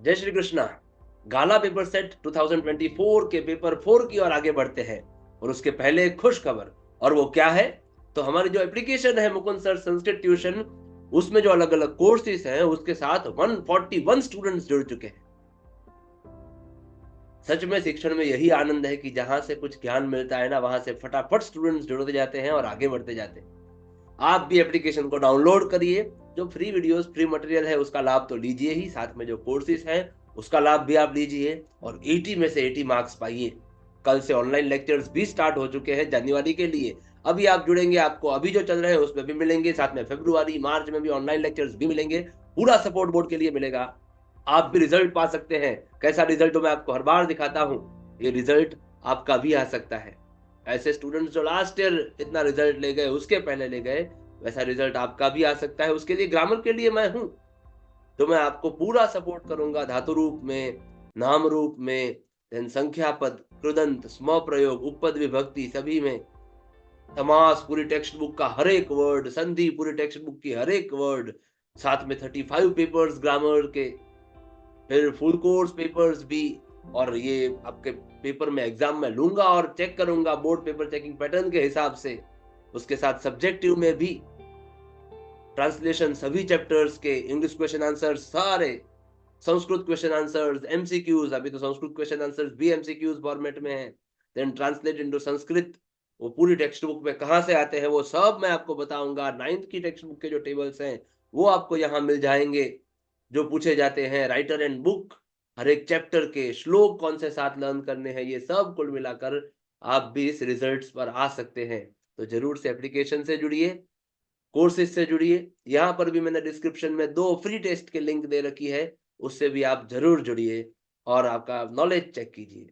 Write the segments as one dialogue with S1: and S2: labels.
S1: जय श्री कृष्णा। गाला paper set 2024 के paper 4 की ओर आगे बढ़ते हैं और उसके पहले एक खुश खबर। और वो क्या है? तो हमारी जो एप्लीकेशन है मुकुंद सर संस्कृत ट्यूशन, उसमें जो अलग अलग कोर्सेज हैं उसके साथ 141 स्टूडेंट्स जुड़ चुके हैं। सच में शिक्षण में यही आनंद है कि जहां से कुछ ज्ञान मिलता है ना, वहां से फटाफट स्टूडेंट्स जुड़ते जाते हैं और आगे बढ़ते जाते हैं। आप भी एप्लीकेशन को डाउनलोड करिए। जो फ्री वीडियोस फ्री मटेरियल है उसका लाभ तो लीजिए ही, साथ में जो कोर्सेज हैं उसका लाभ भी आप लीजिए और 80 में से 80 मार्क्स पाइए। कल से ऑनलाइन लेक्चर्स भी स्टार्ट हो चुके हैं जनवरी के लिए। अभी आप जुड़ेंगे, आपको अभी जो चल रहे हैं उसमें भी मिलेंगे, साथ में फरवरी मार्च में भी ऑनलाइन लेक्चर्स भी मिलेंगे। पूरा सपोर्ट बोर्ड के लिए मिलेगा। आप भी रिजल्ट पा सकते हैं। कैसा रिजल्ट, तो मैं आपको हर बार दिखाता हूँ। ये रिजल्ट आपका भी आ सकता है। ऐसे स्टूडेंट्स जो लास्ट ईयर इतना रिजल्ट ले गए, उसके पहले ले गए, वैसा रिजल्ट आपका भी आ सकता है। उसके लिए ग्रामर के लिए मैं हूँ। तो मैं आपको पूरा सपोर्ट करूंगा, धातु रूप में, नाम रूप में, देन संख्या पद, कृदंत, स्म प्रयोग, उपपद विभक्ति सभी में, समास पूरी टेक्स्ट बुक का हर एक वर्ड, संधि पूरी टेक्स्ट बुक की हर एक वर्ड, साथ में 35 पेपर्स ग्रामर के, फिर फुल कोर्स पेपर्स भी। और ये आपके पेपर में एग्जाम में लूंगा और चेक करूंगा बोर्ड पेपर चेकिंग पैटर्न के हिसाब से। उसके साथ सब्जेक्टिव में भी ट्रांसलेशन सभी चैप्टर्स के, इंग्लिश क्वेश्चन आंसर सारे, संस्कृत क्वेश्चन आंसर्स, एमसीक्यूज, अभी तो संस्कृत क्वेश्चन आंसर्स भी एमसीक्यूज फॉर्मेट में है। देन ट्रांसलेट इनटू संस्कृत, वो पूरी टेक्स्ट बुक में कहाँ से आते हैं वो सब मैं आपको बताऊंगा। 9th की टेक्स्ट बुक के जो टेबल्स हैं वो आपको यहाँ मिल जाएंगे। जो पूछे जाते हैं राइटर एंड बुक, हर एक चैप्टर के श्लोक कौन से साथ लर्न करने हैं, ये सब कुल मिलाकर आप भी इस रिजल्ट्स पर आ सकते हैं। तो जरूर से एप्लीकेशन से जुड़िए, कोर्सेज से जुड़िए। यहाँ पर भी मैंने डिस्क्रिप्शन में 2 फ्री टेस्ट के लिंक दे रखी है, उससे भी आप ज़रूर जुड़िए और आपका नॉलेज चेक कीजिए।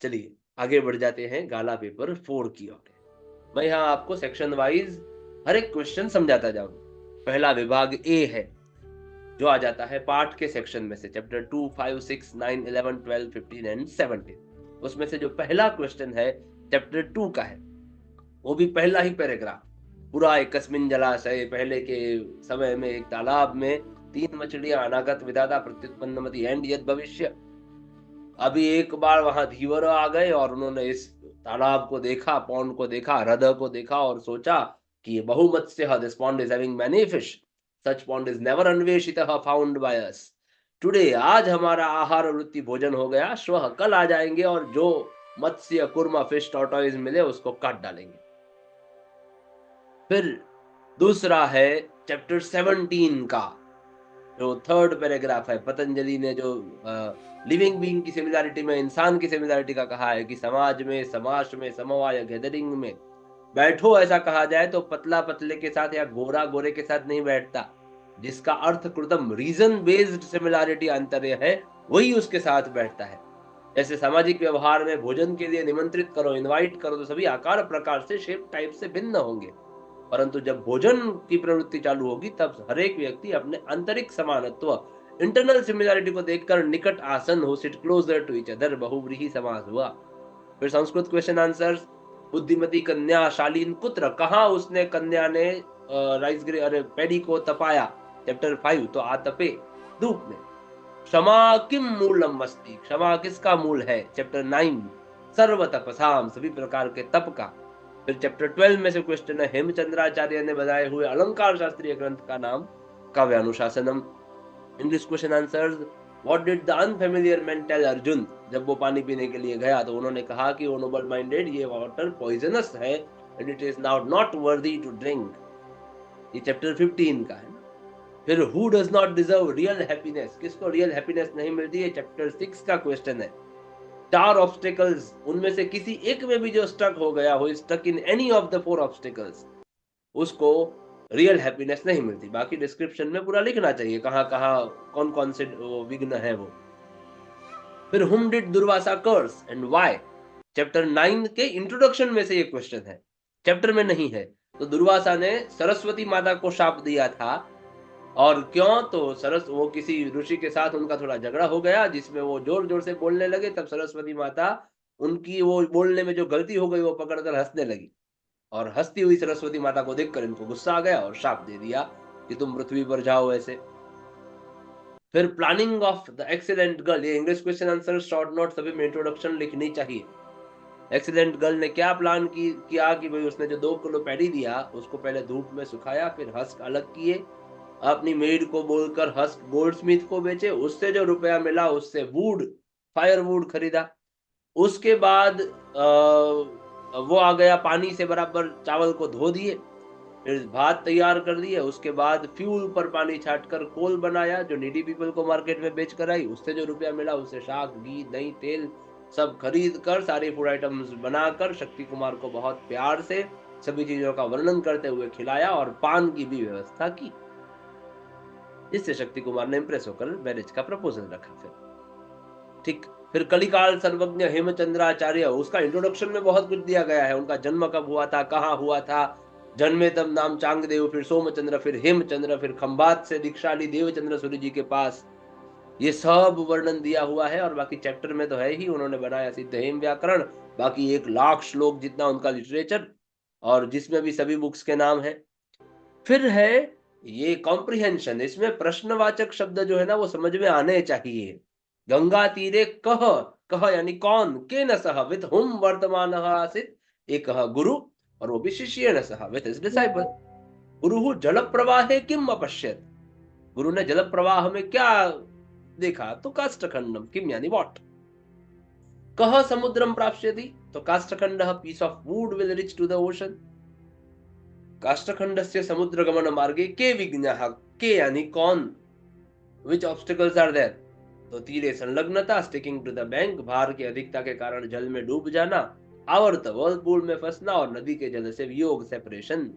S1: चलिए, आगे बढ़ जाते हैं गाला पेपर 4 की ओर। मैं यहाँ आपको सेक्शन वाइज़ हर एक क्वेश्चन समझाता जाऊँगा। पहला विभाग ए है, जो आ जाता है पाठ के सेक्शन में से, चैप्टर 2, 5, 6, 9, 11, 12, 15 एंड 17। उसमें से जो पहला क्वेश्चन है चैप्टर 2 का है, वो भी पहला ही पैराग्राफ। पूरा एकस्मिन् जलाशय, पहले के समय में एक तालाब में 3 मछलियां, अनागत विधाता प्रत्युत्पन्नमति एंड यद भविष्य। अभी एक बार वहां धीवर आ गए और उन्होंने इस तालाब को देखा, पॉन्ड को देखा, हृदय को देखा और सोचा कि ये बहुमत्स्य, this pond is having many fish, such pond is never अन्वेषितः फाउंड बाय अस। टुडे, आज हमारा आहार वृत्ति भोजन हो गया, श्वः कल आ जाएंगे और जो मत्स्य, कुर्मा, फिश, टॉर्टोइज मिले उसको काट डालेंगे। फिर दूसरा है चैप्टर 17 का, जो थर्ड पैराग्राफ है। पतंजलि ने जो लिविंग बीइंग की सिमिलैरिटी में इंसान की सिमिलैरिटी का कहा है कि समाज में, समाज में, समवाय गैदरिंग में बैठो, ऐसा कहा जाए तो पतला पतले के साथ या गोरा गोरे के साथ नहीं बैठता। जिसका अर्थ कृतम रीजन बेस्ड सिमिलैरिटी अंतर्य है, वही उसके साथ बैठता है। जैसे सामाजिक व्यवहार में भोजन के लिए निमंत्रित करो, इनवाइट करो, तो सभी आकार प्रकार से, शेप टाइप से भिन्न होंगे। परंतु जब भोजन की प्रवृत्ति चालू होगी तब हर एक व्यक्ति अपने आंतरिक समानत्व, इंटरनल सिमिलैरिटी को देखकर निकट आसन हो, sit closer to each other, बहुव्रीहि समास हुआ। फिर संस्कृत क्वेश्चन आंसर्स। बुद्धिमती कन्या शालीन पुत्र, कहा उसने कन्या ने राइस ग्रे अरे पैडी को तपाया, चैप्टर 5, तो आतपे, धूप में। क्षमा किम मूलम अस्ति, क्षमा किसका मूल है, चैप्टर 9, सर्व तपसाम, सभी प्रकार के तप का। फिर चैप्टर 12 में से क्वेश्चन है, हेमचंद्राचार्य ने बनाए हुए अलंकार शास्त्रीय ग्रंथ का नाम, Kavyanushasanam. English question answers. What did the unfamiliar man tell Arjun, जब वो पानी पीने के लिए गया तो उन्होंने कहा कि वो नोबल माइंडेड, ये वाटर पॉइजनस है and it is now not worthy to drink. ये चैप्टर 15 का है ना। फिर who does not deserve real happiness, किसको रियल हैप्पीनेस नहीं मिलती है, चैप्टर 6 का क्वेश्चन है। 4 ऑब्स्टेकल्स, उनमें से किसी एक में भी जो स्टक हो गया हो, stuck in any of the 4 obstacles, उसको रियल हैप्पीनेस नहीं मिलती। बाकी डिस्क्रिप्शन में पूरा लिखना चाहिए कहाँ कहाँ कौन कौन से विघ्न है वो। फिर whom did Durvasa curse and why, chapter 9 के इंट्रोडक्शन में से ये क्वेश्चन है, चैप्टर में नहीं है। तो दुर्वासा ने सरस्वती माता को शाप दिया था, और क्यों, तो सरस वो किसी ऋषि के साथ उनका थोड़ा झगड़ा हो गया जिसमें वो जोर जोर से बोलने लगे, तब सरस्वती माता, उनकी वो बोलने में जो गलती हो गई वो पकड़कर हंसने लगी, और हंसती हुई सरस्वती माता को देखकर इनको गुस्सा आ गया और शाप दे दिया कि तुम पृथ्वी पर जाओ ऐसे। फिर planning of the excellent girl, ये English question answer short note सभी में इंट्रोडक्शन लिखनी चाहिए। एक्सीलेंट गर्ल ने क्या प्लान किया कि भाई उसने जो 2 किलो पैडी दिया उसको पहले धूप में सुखाया, फिर हस्क अलग किए, अपनी मेड को बोलकर हस्क गोल्डस्मिथ को बेचे, उससे जो रुपया मिला उससे फायरवुड खरीदा। उसके बाद वो आ गया, पानी से बराबर चावल को धो दिए, फिर भात तैयार कर दिए, उसके बाद फ्यूल पर पानी छाटकर कोल बनाया जो नीडी पीपल को मार्केट में बेच कर आई, उससे जो रुपया मिला उससे शाक, घी, दही, तेल सब खरीद कर सारी फूड आइटम्स बनाकर शक्ति कुमार को बहुत प्यार से सभी चीजों का वर्णन करते हुए खिलाया और पान की भी व्यवस्था की, जिससे शक्ति कुमार ने इंप्रेस होकर मैरिज का प्रपोजल रखा। फिर ठीक, फिर कलिकाल सर्वज्ञ हेमचंद्राचार्य, उसका इंट्रोडक्शन में बहुत कुछ दिया गया है, उनका जन्म कब हुआ था, कहाँ हुआ था, जन्मे तब नाम चांगदेव, फिर सोमचंद्र, फिर हेमचंद्र, फिर खंबात से दीक्षा ली देवचंद्र सूर्य जी के पास, ये सब वर्णन दिया हुआ है। और बाकी चैप्टर में तो है ही, उन्होंने बनाया सिद्ध हेम व्याकरण, बाकी 1 लाख श्लोक जितना उनका लिटरेचर, और जिसमें भी सभी बुक्स के नाम है। फिर है ये कॉम्प्रिहेंशन, इसमें प्रश्नवाचक शब्द जो है ना वो समझ में आने चाहिए। गंगा तीरे कह, कह यानी कौन, के न सह विद हुम वर्तमान आसित, एक गुरु, और वो भी शिष्य न सह विद हिज डिसाइपल। गुरु जल प्रवाहे किम अपश्यत, गुरु ने जल प्रवाह में क्या देखा, तो काष्ठखंडम, किम यानी व्हाट। कह समुद्रम प्राप्स्यति, तो काष्ठखंड piece of wood will reach to the ocean. काष्ठखंडस्य समुद्रगमन मार्गे के विघ्नः, के यानी कौन, विच ऑब्स्टिकल्स आर देयर, तो तीरे संलग्नता, स्टिकिंग टू द बैंक, भार की अधिकता के कारण जल में डूब जाना, आवर्त वर्लपूल में फंसना, और नदी के जल से वियोग सेपरेशन।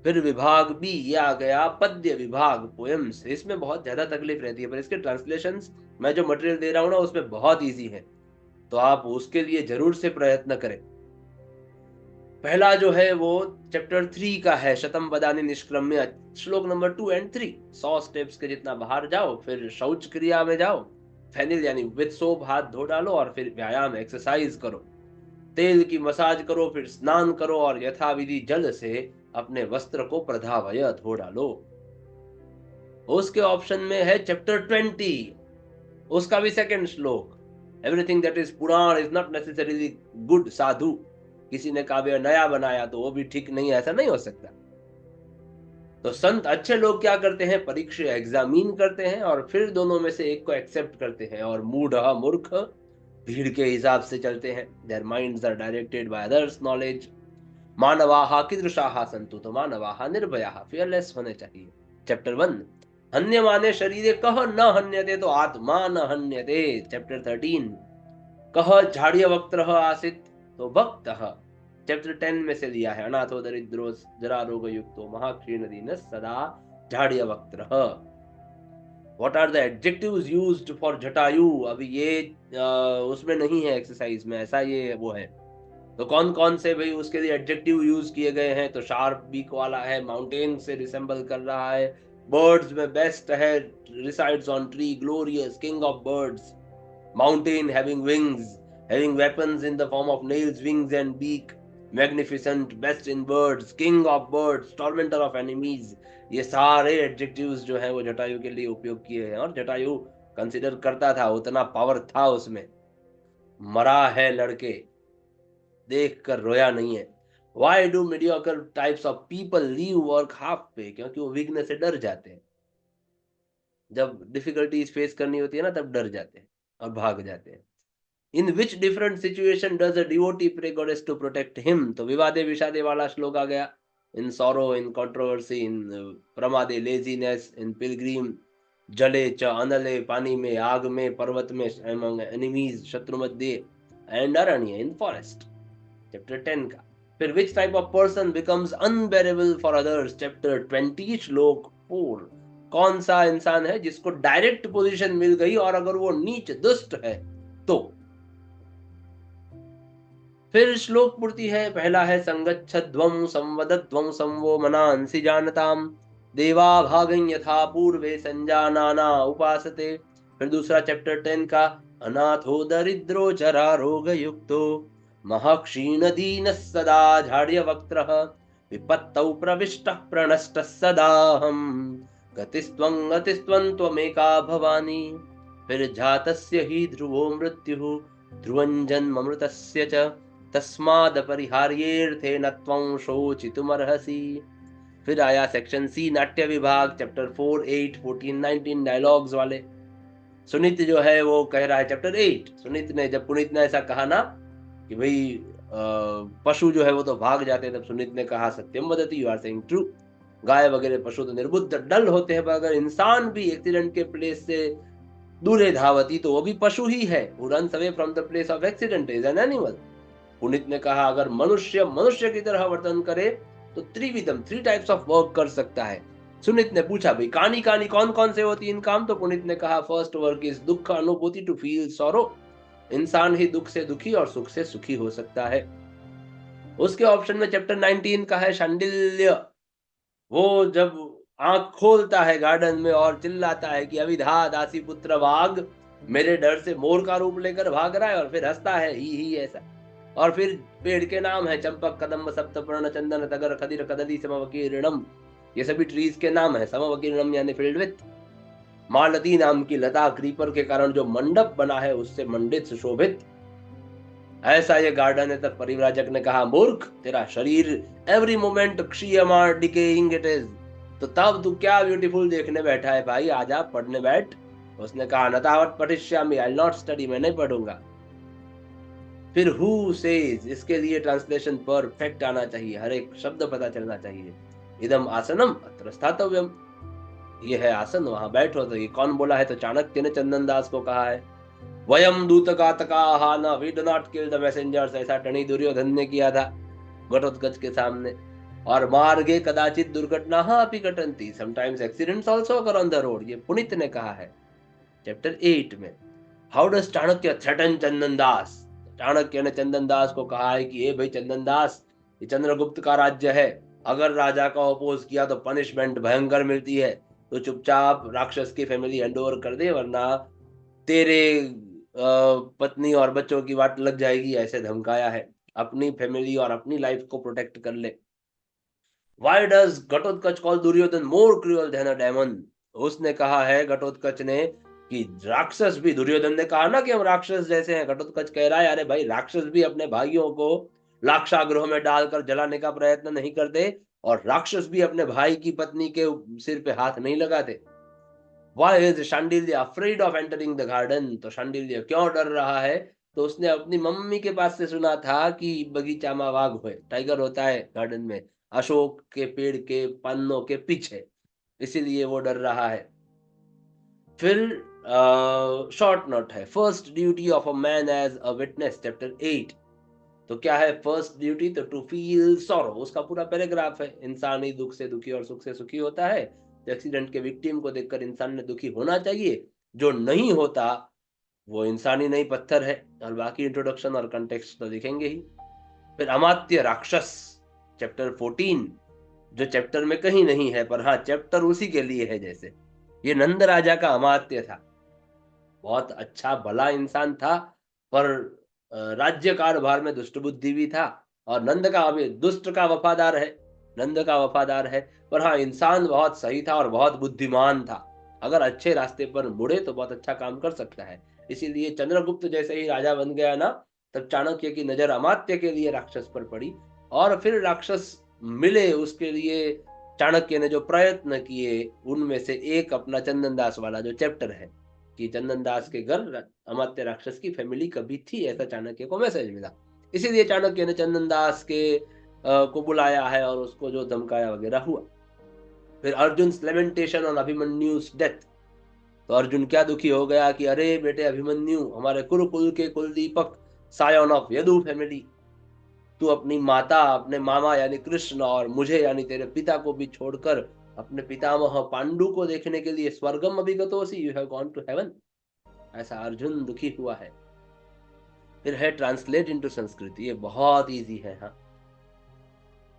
S1: फिर विभाग बी, ये आ गया पद्य विभाग, पोएम्स, इसमें बहुत ज्यादा तकलीफ रहती है, पर इसके ट्रांसलेशंस मैं जो मटेरियल दे रहा हूं ना उसमें बहुत इजी है, तो आप उसके लिए जरूर से प्रयत्न करें। पहला जो है वो चैप्टर 3 का है, शतम बदानी निष्क्रम्य, श्लोक नंबर 2 एंड 3, 100 स्टेप्स के जितना बाहर जाओ, फिर शौच क्रिया में जाओ, फेनिल यानी विद सोप हाथ धो डालो, और फिर व्यायाम एक्सरसाइज करो, तेल की मसाज करो, फिर स्नान करो, और यथाविधि जल से अपने वस्त्र को प्रधावय धो डालो। उसके ऑप्शन में है चैप्टर 20, उसका भी सेकंड श्लोक, एवरीथिंग दैट इज पुराण इज नॉट नेसेसरीली गुड साधु, किसी ने काव्य नया बनाया तो वो भी ठीक नहीं है, ऐसा नहीं हो सकता। तो संत अच्छे लोग क्या करते हैं, परीक्षा एग्जामिन करते हैं और फिर दोनों में से एक को एक्सेप्ट करते हैं, और मूढ़ मूर्ख भीड़ के हिसाब से चलते हैं। Their minds are directed by others knowledge. मानवाहा कीदृशाः सन्तु, तो मानवाहा निर्भयाः, फियरलेस होने चाहिए। चैप्टर 1, हन्यमाने शरीरे कह न हन्यते, तो आत्मा न हन्यते। चैप्टर 13, कह झाड़िय वक्त्रः आसित, तो भक्तः। चैप्टर 10 में से लिया है, अनाथो दरिद्रो जरा रोग युक्तो महाक्षीण दीन सदा झाड़िय वक्त्रः। What are the adjectives used for Jatayu, अभी ये उसमें नहीं है एक्सरसाइज में, ऐसा ये वो है, तो कौन कौन से भाई उसके लिए एडजेक्टिव यूज किए गए हैं, तो शार्प बीक वाला है, माउंटेन से रिसेंबल कर रहा है, बर्ड्स में बेस्ट है, resides on tree, glorious, king of birds, mountain having wings, having weapons in the form of nails, wings and beak, magnificent, best in birds, king of birds, tormentor of enemies, ये सारे adjectives जो है वो जटायु के लिए उपयोग किए हैं, और जटायु कंसिडर करता था, उतना पावर था उसमें। मरा है लड़के, देख कर रोया नहीं है। Why do mediocre types of people leave work half पे, क्योंकि वो वीकनेस से डर जाते हैं, जब डिफिकल्टीज फेस करनी होती है ना तब डर जाते हैं और भाग जाते हैं। In which different situation does a devotee pray goddess to protect him, तो विवादे विषादे वाला श्लोक आ गया। In sorrow, in controversy, in प्रमादे, लेजीनेस, इन पिलग्रीम, जले च अनले, पानी में, आग में, पर्वत में, एमंग एनिमीज, शत्रु मध्य, एंड अरण्य, इन फॉरेस्ट। चैप्टर 10 का। फिर which type of person becomes unbearable for others, chapter 20 श्लोक 4, कौन सा इंसान है जिसको डायरेक्ट पोजीशन मिल गई और अगर वो नीच दुष्ट है तो। फिर श्लोक पूर्ति है, पहला है संगच्छध्वं संवदध्वं संवो मनांसि जानताम, देवा भागं यथा पूर्वे संजानाना उपासते। फिर दूसरा चैप्टर 10 का, अनाथो दरिद्रो जरा रोग युक्तो महक्षीण दीन सदा झाड्य वक्त्रः, विपत्तौ प्रविष्टः प्रणष्टः सदाहम्, गतिस्त्वं गतिस्त्वं त्वमेका भवानी। फिर जातस्य ही ध्रुवो मृत्यु ध्रुवं जन्ममृतस्य च तस्माद् अपरिहार्येऽर्थे न त्वं शोचितुमर्हसि। फिर आया सेक्शन सी नाट्य विभाग, चैप्टर 4, 8, 14, 19 डायलॉग्स वाले। सुनीत जो है वो कह रहा है चैप्टर 8, सुनीत ने जब पुनीत ने ऐसा कहा ना कि भाई पशु जो है वो तो भाग जाते हैं, तब सुनीत ने कहा सत्यम वदति, यू आर सेइंग ट्रू। गाय वगैरह पशु तो निर्बुद्ध डल होते हैं, पर अगर इंसान भी एक्सीडेंट के प्लेस से दूरे धावती तो वो भी पशु ही है। Who runs away from the place of accident is an animal. Puneet ने कहा अगर मनुष्य मनुष्य की तरह वर्तन करे तो त्रिविधम, 3 टाइप्स ऑफ वर्क कर सकता है। सुनीत ने पूछा भाई कहानी कहानी कौन कौन से होती इन काम, तो पुनीत ने कहा फर्स्ट वर्क इज दुख अनुभूति, टू फील सॉरो। इंसान ही दुख से दुखी और सुख से सुखी हो सकता है। उसके ऑप्शन में चैप्टर 19 का है शांडिल्य। वो जब आंख खोलता है गार्डन में और चिल्लाता है कि अविधा दासी पुत्र वाग, मेरे डर से मोर का रूप लेकर भाग रहा है, और फिर हंसता है ही ऐसा। और फिर पेड़ के नाम है चंपक कदम्ब सप्तपर्ण चंदन तगर खदिर कदली समवकीर्णम, ये सभी ट्रीज के नाम है। समवकीर्णम यानी फील्ड विथ। मालती नाम की लता क्रीपर के कारण जो मंडप बना है उससे मंडित सुशोभित, ऐसा ये गार्डन है। तब परिव्राजक ने कहा मूर्ख, तेरा शरीर एवरी मोमेंट क्षीयमाण डिकेइंग इट इज, तो तब तू क्या ब्यूटीफुल देखने बैठा है भाई, आजा पढ़ने बैठ। उसने कहा नतावत पठिष्यामि, आई विल नॉट स्टडी, मैं नहीं पढ़ूंगा। फिर हु सेज, इसके लिए ट्रांसलेशन परफेक्ट आना चाहिए, हर एक शब्द पता चलना चाहिए। इदम आसनम अत्र स्थातव्यम, ये है आसन, वहां बैठो। तो ये कौन बोला है, तो चाणक्य ने चंदन दास को कहा है। वयम दूतघातकाः न, we do not kill the messengers, ऐसा टणी दुर्योधन ने किया था घटोत्कच के सामने। और मार्गे कदाचित दुर्घटनाः अपि घटन्ति, sometimes accidents also occur on the road, ये पुनीत ने कहा है चैप्टर 8 में। How does Chanakya threaten Chandan Das, Chanakya ने चंदन दास को कहा है कि ए भाई चंदन दास, ये चंद्रगुप्त का राज्य है, अगर राजा का अपोज किया तो पनिशमेंट भयंकर मिलती है, तो चुपचाप राक्षस की फैमिली हैंड ओवर कर दे, वरना तेरे पत्नी और बच्चों की वाट लग जाएगी, ऐसे धमकाया है। अपनी फैमिली और अपनी लाइफ को प्रोटेक्ट कर ले। Why does Ghatotkacha call Duryodhana more cruel than a demon, उसने कहा है घटोत्कच ने कि राक्षस भी, दुर्योधन ने कहा ना कि हम राक्षस जैसे हैं, घटोत्कच कह रहा है अरे भाई राक्षस भी अपने भाइयों को लाक्षागृह में डालकर जलाने का प्रयत्न नहीं करते, और राक्षस भी अपने भाई की पत्नी के सिर पे हाथ नहीं लगाते। Why is Shandilya afraid of entering the garden, तो शांडिल्य क्यों डर रहा है, तो उसने अपनी मम्मी के पास से सुना था कि बगीचा में वाघ है, टाइगर होता है गार्डन में, अशोक के पेड़ के पन्नों के पीछे, इसीलिए वो डर रहा है। फिर शॉर्ट नोट है, first duty of a man as a witness, chapter 8। तो क्या है फर्स्ट ड्यूटी, तो टू फील सॉरो, उसका पूरा पैराग्राफ है। इंसान ही दुख से दुखी और सुख से सुखी होता है, तो एक्सीडेंट के विक्टिम को देखकर इंसान ने दुखी होना चाहिए, जो नहीं होता वो इंसान ही नहीं पत्थर है। और बाकी इंट्रोडक्शन और कंटेक्स्ट तो दिखेंगे ही। फिर अमात्य राक्षस, चैप्टर 14, जो चैप्टर में कहीं नहीं है, पर हाँ चैप्टर उसी के लिए है। जैसे ये नंद राजा का अमात्य था, बहुत अच्छा भला इंसान था, पर राज्य कारभार में दुष्ट बुद्धि भी था। और नंद का अभी दुष्ट का वफादार है, नंद का वफादार है, पर हाँ इंसान बहुत सही था और बहुत बुद्धिमान था। अगर अच्छे रास्ते पर मुड़े तो बहुत अच्छा काम कर सकता है। इसीलिए चंद्रगुप्त जैसे ही राजा बन गया ना, तब चाणक्य की नजर अमात्य के लिए राक्षस पर पड़ी, और फिर राक्षस मिले उसके लिए चाणक्य ने जो प्रयत्न किए, उनमें से एक अपना चंदन दास वाला जो चैप्टर है, कि चंदन दास के घर अमात्य राक्षस की फैमिली कभी थी, ऐसा चाणक्य को मैसेज मिला। इसीलिए चाणक्य ने चंदन दास के को बुलाया है और उसको जो धमकाया वगैरह हुआ। फिर अर्जुन लेमेंटेशन ऑन अभिमन्यु's डेथ, तो अर्जुन क्या दुखी हो गया कि अरे बेटे अभिमन्यु, हमारे कुरुकुल के कुलदीपक, सायन ऑफ यदु फैमिली, तू अपनी माता, अपने मामा यानी कृष्ण और मुझे यानी तेरे पिता को भी छोड़कर अपने पितामह पांडु को देखने के लिए स्वर्गम अभिगतोसि, you have gone to heaven, ऐसा अर्जुन दुखी हुआ है। फिर है ट्रांसलेट इनटू संस्कृत, ये बहुत इजी है। हाँ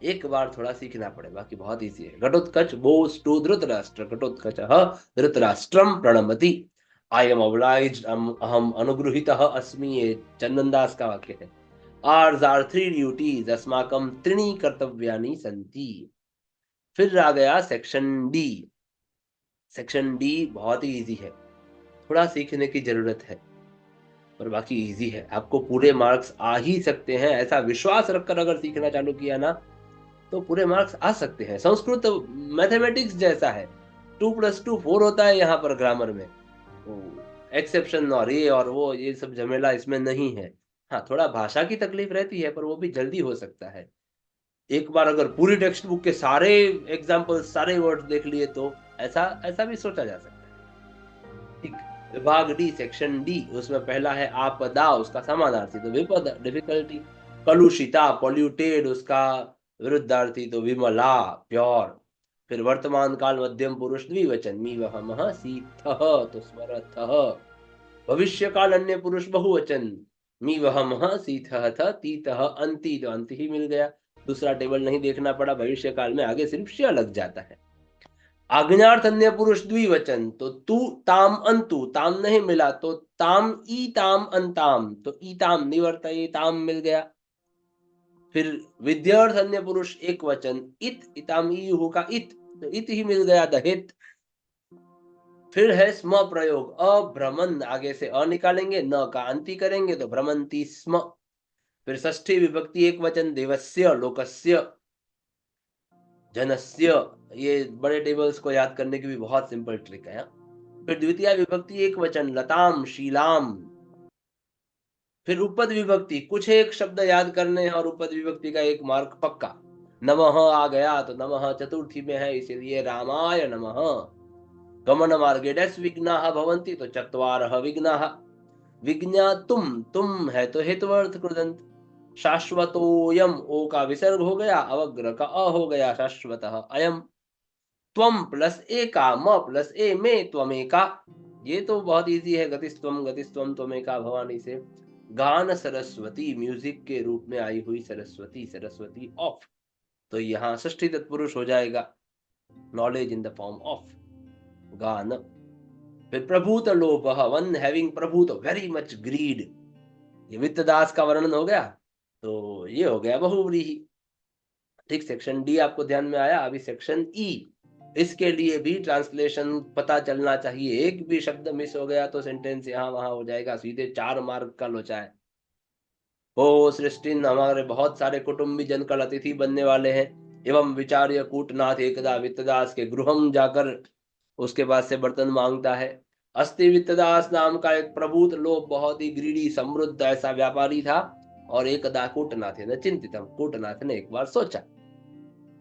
S1: एक बार थोड़ा सीखना पड़े, बाकी बहुत इजी है। घटोत्कच बोस टू धृतराष्ट्र, घटोत्कच धृतराष्ट्रम प्रणमति, आई एम ऑब्लाइज्ड, अहम अनुगृहीतः अस्मि, ये चंदन दास का वाक्य है। आर्स आर 3 ड्यूटीज, अस्माकम त्रीणि कर्तव्यानि सन्ति। फिर आ गया सेक्शन डी, सेक्शन डी बहुत ही इजी है, थोड़ा सीखने की जरूरत है, पर बाकी इजी है। आपको पूरे मार्क्स आ ही सकते हैं, ऐसा विश्वास रखकर अगर सीखना चालू किया ना तो पूरे मार्क्स आ सकते हैं। संस्कृत मैथमेटिक्स जैसा है, 2+2 4 होता है यहाँ पर ग्रामर में। एक्सेप्शन और ये और वो ये सब झमेला इसमें नहीं है। हाँ, थोड़ा भाषा की तकलीफ रहती है, पर वो भी जल्दी हो सकता है। एक बार अगर पूरी टेक्स्ट बुक के सारे एग्जाम्पल्स, सारे वर्ड्स देख लिए तो ऐसा ऐसा भी सोचा जा सकता है। ठीक। विभाग डी, सेक्शन डी, उसमें पहला है आपदा, उसका समानार्थी तो विपद, डिफिकल्टी। कलुषिता, पॉल्यूटेड, उसका विरुद्धार्थी तो विमला, प्योर। फिर वर्तमान काल मध्यम पुरुष द्विवचन, मी वह मह सी थः तो स्मरथः। भविष्य काल अन्य पुरुष बहुवचन, मी वह मह सी थः थ ती तः अंति, तो अंत ही मिल गया। दूसरा टेबल नहीं देखना पड़ा, भविष्य काल में आगे सिर्फ श लग जाता है। आज्ञार्थ अन्य पुरुष द्विवचन, तो तू ताम अंतु, ताम नहीं मिला तो ताम ई ताम अंताम, तो ई ताम निवर्तये, ताम मिल गया। फिर विद्यार्थ अन्य पुरुष एक वचन, इत इताम ई का इत, तो इत ही मिल गया, दहित। फिर है स्म प्रयोग, अभ्रमण, आगे से अ निकालेंगे, न का अंति करेंगे तो भ्रमंती स्म। फिर षष्ठी विभक्ति एक वचन, देवस्य, लोकस्य, जनस्य। ये बड़े टेबल्स को याद करने की भी बहुत सिंपल ट्रिक है। फिर द्वितीय विभक्ति एक वचन, लताम, शीलाम। फिर उपद विभक्ति, कुछ एक शब्द याद करने हैं और उपद विभक्ति का एक मार्क पक्का। नमः आ गया तो नमः चतुर्थी में है, इसीलिए रामाय नमः। गमन मार्गे डैश विघ्नाः भवन्ति, तो चत्वारः विघ्नाः। विज्ञा तुम है तो हेतुअर्थ कृदंत। शाश्वतोयम, ओ का विसर्ग हो गया, अवग्र का अ हो गया, शाश्वतः अयम। त्वम प्लस ए का म प्लस ए में त्वमेका, ये तो बहुत इजी है, गतिस्त्वम त्वमेका भवानी से। गान सरस्वती, म्यूजिक के रूप में आई हुई सरस्वती, सरस्वती ऑफ, तो यहाँ षष्ठी तत्पुरुष हो जाएगा, knowledge in the form of गान। फिर प्रभूत लोभ, वन हैविंग प्रभूत, वेरी मच ग्रीड, ये वित्तदास का वर्णन हो गया, तो ये हो गया बहुव्रीहि। ठीक, सेक्शन डी आपको ध्यान में आया। अभी सेक्शन ई, इसके लिए भी ट्रांसलेशन पता चलना चाहिए, एक भी शब्द मिस हो गया तो सेंटेंस यहाँ वहां हो जाएगा, सीधे 4 मार्क का लोचा है। ओ सृष्टिन, हमारे बहुत सारे कुटुंबी जन कल अतिथि बनने वाले हैं। एवं विचार्य कूटनाथ एकदा वित्तदास के गृहम जाकर उसके बाद से बर्तन मांगता है। अस्ति वित्तदास नाम का एक प्रभुत लोभ, बहुत ही ग्रीडी समृद्ध ऐसा व्यापारी था, और एकदा कूटनाथ न चिंतितम, कूटनाथ ने एक बार सोचा।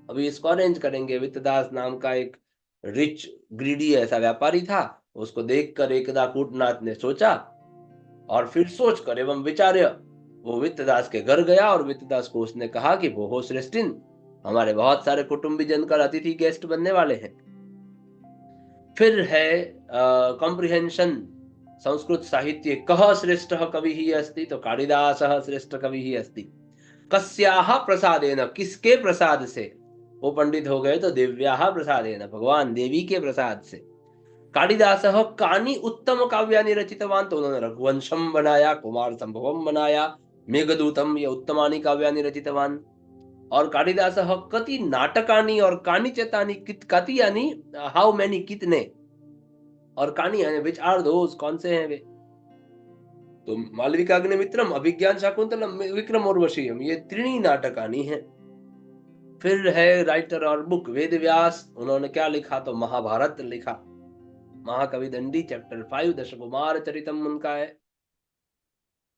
S1: अभी इसको अरेंज करेंगे। वित्तदास नाम का एक रिच ग्रीडी ऐसा व्यापारी था, उसको देखकर एकदा कूटनाथ ने सोचा, और फिर सोचकर एवं विचार्य वो वित्तदास के घर गया, और वित्तदास को उसने कहा कि वो हो श्रेष्ठिन, हमारे बहुत सारे कुटुंबी जनकर अतिथि गेस्ट बनने वाले हैं। फिर है कॉम्प्रिहेंशन, संस्कृत साहित्य, कह श्रेष्ठ कवि ही अस्ति, तो कालिदास श्रेष्ठ कवि ही अस्ति। कस्याह प्रसादेन, किसके प्रसाद से वो पंडित हो गए, तो देव्याह प्रसादेन, भगवान देवी के प्रसाद से। कालिदास कानी उत्तम काव्यानि रचितवान, तो उन्होंने रघुवंशम बनाया, कुमार संभवम बनाया, मेघदूतम, ये उत्तमानि काव्यानि रचितवान। और कालिदास कति नाटकानि, और कानि चेतानि, कति यानी हाउ मेनी, कितने, और कानि यानी विच आर दोस, कौन से हैं वे। तो मालविकाग्निमित्रम, अभिज्ञान शाकुंतलम, विक्रम उर्वशीयम, ये त्रीणी नाटकानि हैं। फिर है राइटर और बुक, वेद व्यास, उन्होंने क्या लिखा, तो महाभारत लिखा। महाकवि दंडी चैप्टर 5, दशकुमार चरितम उनका है।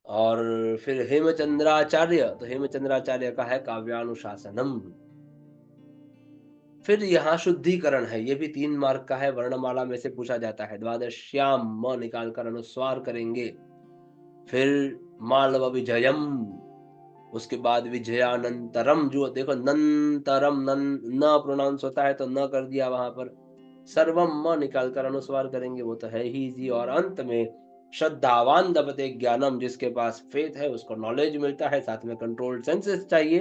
S1: और फिर हेमचंद्राचार्य, तो हेमचंद्राचार्य का है काव्यानुशासनम। फिर यहाँ शुद्धिकरण है, ये भी 3 मार्क का है, वर्णमाला में से पूछा जाता है। द्वादश्याम, म निकाल कर अनुस्वार करेंगे। फिर मालव विजयम, उसके बाद विजयानंतरम, जो देखो नंतरम, न प्रोनाउंस होता है तो न कर दिया वहां पर। सर्वम, म निकाल कर अनुस्वार करेंगे, वो तो है ही इजी। और अंत में श्रद्धावान दबते ज्ञानम, जिसके पास फेथ है उसको नॉलेज मिलता है, साथ में कंट्रोल्ड सेंसेस चाहिए,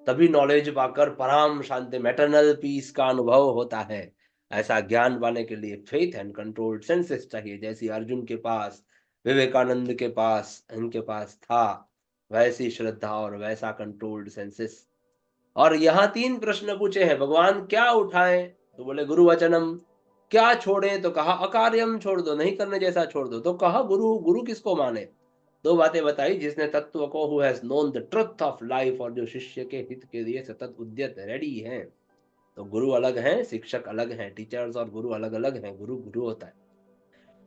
S1: तभी नॉलेज पाकर पराम शांति, मैटरनल पीस का अनुभव होता है। ऐसा ज्ञान पाने के लिए फेथ एंड कंट्रोल्ड सेंसेस चाहिए, जैसी अर्जुन के पास, विवेकानंद के पास, इनके पास था, वैसी श्रद्धा और वैसा कंट्रोल्ड सेंसेस। और यहाँ 3 प्रश्न पूछे हैं, भगवान क्या उठाएं, तो बोले गुरु वचनम, क्या छोड़े? तो कहा अकार्यम छोड़ दो, नहीं करने जैसा छोड़ दो। तो कहा गुरु, गुरु किसको माने? दो बातें बताई, जिसने तत्व को, who has known the truth of life, और जो शिष्य के हित के लिए सतत उद्यत रेडी हैं। तो गुरु अलग हैं, शिक्षक अलग हैं, टीचर्स और गुरु अलग अलग हैं। गुरु गुरु होता है,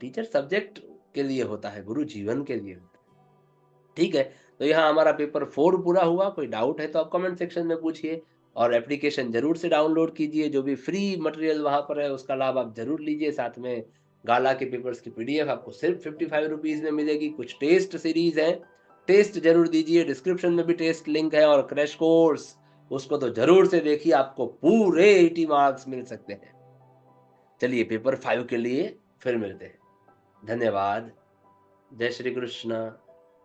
S1: टीचर सब्जेक्ट के लिए होता है, गुरु जीवन के लिए होता है। ठीक है, तो यहाँ हमारा पेपर 4 पूरा हुआ। कोई डाउट है तो आप कमेंट सेक्शन में पूछिए, और एप्लीकेशन जरूर से डाउनलोड कीजिए। जो भी फ्री मटेरियल वहाँ पर है उसका लाभ आप जरूर लीजिए। साथ में गाला के पेपर्स की पीडीएफ आपको सिर्फ 55 रुपीज में मिलेगी। कुछ टेस्ट सीरीज है, टेस्ट जरूर दीजिए। डिस्क्रिप्शन में भी टेस्ट लिंक है, और क्रैश कोर्स उसको तो जरूर से देखिए, आपको पूरे 80 मार्क्स मिल सकते हैं। चलिए पेपर 5 के लिए फिर मिलते हैं। धन्यवाद। जय श्री कृष्ण।